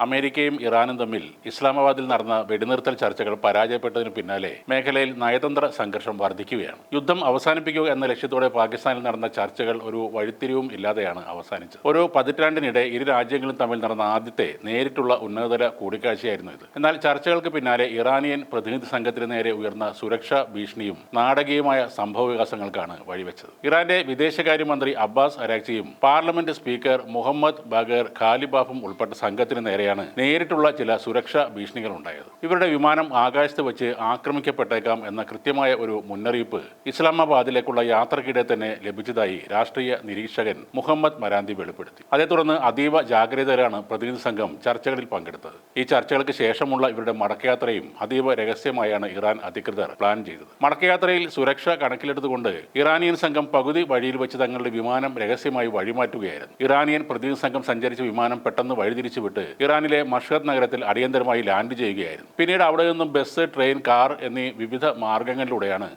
അമേരിക്കയും ഇറാനും തമ്മിൽ ഇസ്ലാമാബാദിൽ നടന്ന വെടിനിർത്തൽ ചർച്ചകൾ പരാജയപ്പെട്ടതിനു പിന്നാലെ മേഖലയിൽ നയതന്ത്ര സംഘർഷം വർദ്ധിക്കുകയാണ്. യുദ്ധം അവസാനിപ്പിക്കുക എന്ന ലക്ഷ്യത്തോടെ പാകിസ്ഥാനിൽ നടന്ന ചർച്ചകൾ ഒരു വഴിത്തിരിവും ഇല്ലാതെയാണ് അവസാനിച്ചത്. ഒരു പതിറ്റാണ്ടിനിടെ ഇരു രാജ്യങ്ങളും തമ്മിൽ നടന്ന ആദ്യത്തെ നേരിട്ടുള്ള ഉന്നതതല കൂടിക്കാഴ്ചയായിരുന്നു ഇത്. എന്നാൽ ചർച്ചകൾക്ക് പിന്നാലെ ഇറാനിയൻ പ്രതിനിധി സംഘത്തിന് നേരെ ഉയർന്ന സുരക്ഷാ ഭീഷണിയും നാടകീയമായ സംഭവവികാസങ്ങൾക്കാണ് വഴിവെച്ചത്. ഇറാന്റെ വിദേശകാര്യമന്ത്രി അബ്ബാസ് അരാക്ചിയും പാർലമെന്റ് സ്പീക്കർ മുഹമ്മദ് ബാഗർ ഖാലിബാഫും ഉൾപ്പെട്ട സംഘത്തിന് നേരെ നേരിട്ടുള്ള ചില സുരക്ഷാ ഭീഷണികൾ ഉണ്ടായത്. ഇവരുടെ വിമാനം ആകാശത്ത് വെച്ച് ആക്രമിക്കപ്പെട്ടേക്കാം എന്ന കൃത്യമായ ഒരു മുന്നറിയിപ്പ് ഇസ്ലാമാബാദിലേക്കുള്ള യാത്രക്കിടെ തന്നെ ലഭിച്ചതായി രാഷ്ട്രീയ നിരീക്ഷകൻ മുഹമ്മദ് മരാന്തി വെളിപ്പെടുത്തി. അതേ തുടർന്ന് അതീവ ജാഗ്രതയിലാണ് പ്രതിനിധി സംഘം ചർച്ചകളിൽ പങ്കെടുത്തത്. ഈ ചർച്ചകൾക്ക് ശേഷമുള്ള ഇവരുടെ മടക്കയാത്രയും അതീവ രഹസ്യമായാണ് ഇറാൻ അധികൃതർ പ്ലാൻ ചെയ്തത്. മടക്കയാത്രയിൽ സുരക്ഷ കണക്കിലെടുത്തുകൊണ്ട് ഇറാനിയൻ സംഘം പകുതി വഴിയിൽ വെച്ച് തങ്ങളുടെ വിമാനം രഹസ്യമായി വഴിമാറ്റുകയായിരുന്നു. ഇറാനിയൻ പ്രതിനിധി സംഘം സഞ്ചരിച്ച വിമാനം പെട്ടെന്ന് വഴിതിരിച്ചുവിട്ട് ഇറാനിലെ മഷ്ഹദ് നഗരത്തിൽ അടിയന്തരമായി ലാൻഡ് ചെയ്യുകയായിരുന്നു. പിന്നീട് അവിടെ നിന്നും ബസ്, ട്രെയിൻ, കാർ എന്നീ വിവിധ മാർഗങ്ങളിലൂടെയാണ്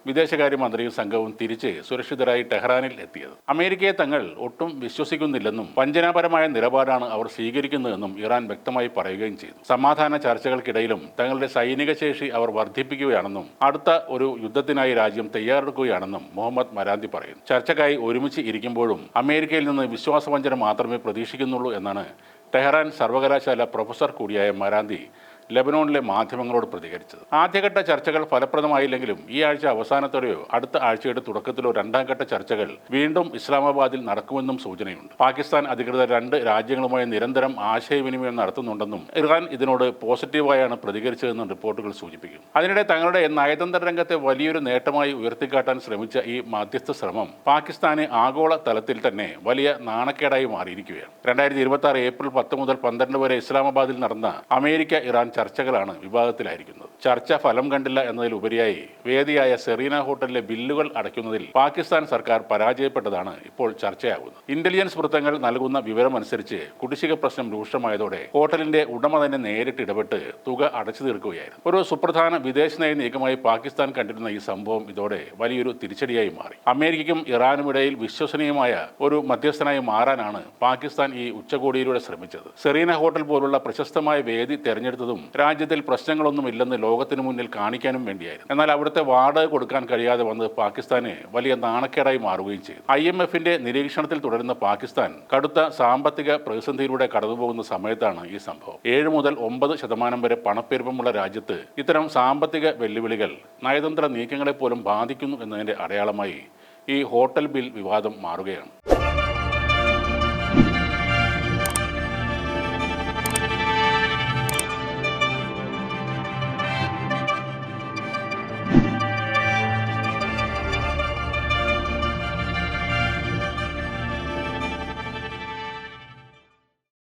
വിദേശകാര്യമന്ത്രിയും സംഘവും തിരിച്ച് സുരക്ഷിതരായി ടെഹ്റാനിൽ എത്തിയത്. അമേരിക്കയെ തങ്ങൾ ഒട്ടും വിശ്വസിക്കുന്നില്ലെന്നും വഞ്ചനാപരമായ നിലപാടാണ് അവർ സ്വീകരിക്കുന്നതെന്നും ഇറാൻ വ്യക്തമായി പറയുകയും ചെയ്തു. സമാധാന ചർച്ചകൾക്കിടയിലും തങ്ങളുടെ സൈനിക ശേഷി അവർ വർദ്ധിപ്പിക്കുകയാണെന്നും അടുത്ത ഒരു യുദ്ധത്തിനായി രാജ്യം തയ്യാറെടുക്കുകയാണെന്നും മുഹമ്മദ് മരാന്തി പറയുന്നു. ചർച്ചക്കായി ഒരുമിച്ച് ഇരിക്കുമ്പോഴും അമേരിക്കയിൽ നിന്ന് വിശ്വാസവഞ്ചന മാത്രമേ പ്രതീക്ഷിക്കുന്നുള്ളൂ എന്നാണ് ടെഹ്റാൻ സർവകലാശാല പ്രൊഫസർ കൂടിയായ മരാന്തി ലെബനോണിലെ മാധ്യമങ്ങളോട് പ്രതികരിച്ചത്. ആദ്യഘട്ട ചർച്ചകൾ ഫലപ്രദമായില്ലെങ്കിലും ഈ ആഴ്ച അവസാനത്തോടെയോ അടുത്ത ആഴ്ചയുടെ തുടക്കത്തിലോ രണ്ടാം ഘട്ട ചർച്ചകൾ വീണ്ടും ഇസ്ലാമാബാദിൽ നടക്കുമെന്നും സൂചനയുണ്ട്. പാകിസ്ഥാൻ അധികൃതർ രണ്ട് രാജ്യങ്ങളുമായി നിരന്തരം ആശയവിനിമയം നടത്തുന്നുണ്ടെന്നും ഇറാൻ ഇതിനോട് പോസിറ്റീവായാണ് പ്രതികരിച്ചതെന്നും റിപ്പോർട്ടുകൾ സൂചിപ്പിക്കുന്നു. അതിനിടെ തങ്ങളുടെ നയതന്ത്ര രംഗത്തെ വലിയൊരു നേട്ടമായി ഉയർത്തിക്കാട്ടാൻ ശ്രമിച്ച ഈ മധ്യസ്ഥ ശ്രമം പാകിസ്ഥാന് ആഗോള തലത്തിൽ തന്നെ വലിയ നാണക്കേടായി മാറിയിരിക്കുകയാണ്. 2026 ഏപ്രിൽ 10 മുതൽ 12 വരെ ഇസ്ലാമാബാദിൽ നടന്ന അമേരിക്ക ഇറാൻ ചർച്ചകളാണ് വിവാദത്തിലായിരിക്കുന്നത്. ചർച്ച ഫലം കണ്ടില്ല എന്നതിലുപരിയായി വേദിയായ സെറീന ഹോട്ടലിലെ ബില്ലുകൾ അടയ്ക്കുന്നതിൽ പാകിസ്ഥാൻ സർക്കാർ പരാജയപ്പെട്ടതാണ് ഇപ്പോൾ ചർച്ചയാകുന്നത്. ഇന്റലിജൻസ് വൃത്തങ്ങൾ നൽകുന്ന വിവരമനുസരിച്ച് കുടിശ്ശിക പ്രശ്നം രൂക്ഷമായതോടെ ഹോട്ടലിന്റെ ഉടമ തന്നെ നേരിട്ട് ഇടപെട്ട് തുക അടച്ചു തീർക്കുകയായിരുന്നു. ഒരു സുപ്രധാന വിദേശ നയ നീക്കമായി പാകിസ്ഥാൻ കണ്ടിരുന്ന ഈ സംഭവം ഇതോടെ വലിയൊരു തിരിച്ചടിയായി മാറി. അമേരിക്കയ്ക്കും ഇറാനും ഇടയിൽ വിശ്വസനീയമായ ഒരു മധ്യസ്ഥനായി മാറാനാണ് പാകിസ്ഥാൻ ഈ ഉച്ചകോടിയിലൂടെ ശ്രമിച്ചത്. സെറീന ഹോട്ടൽ പോലുള്ള പ്രശസ്തമായ വേദി തെരഞ്ഞെടുത്തതും രാജ്യത്തിൽ പ്രശ്നങ്ങളൊന്നുമില്ലെന്ന് ലോകത്തിനു മുന്നിൽ കാണിക്കാനും വേണ്ടിയായിരുന്നു. എന്നാൽ അവിടുത്തെ വാടക കൊടുക്കാൻ കഴിയാതെ വന്നത് പാകിസ്ഥാന് വലിയ നാണക്കേടായി മാറുകയും ചെയ്തു. IMFന്റെ നിരീക്ഷണത്തിൽ തുടരുന്ന പാകിസ്ഥാൻ കടുത്ത സാമ്പത്തിക പ്രതിസന്ധിയിലൂടെ കടന്നുപോകുന്ന സമയത്താണ് ഈ സംഭവം. 7 മുതൽ 9% വരെ പണപ്പെരുപ്പമുള്ള രാജ്യത്ത് ഇത്തരം സാമ്പത്തിക വെല്ലുവിളികൾ നയതന്ത്ര നീക്കങ്ങളെ പോലും ബാധിക്കുന്നു എന്നതിന്റെ അടയാളമായി ഈ ഹോട്ടൽ ബിൽ വിവാദം മാറുകയാണ്.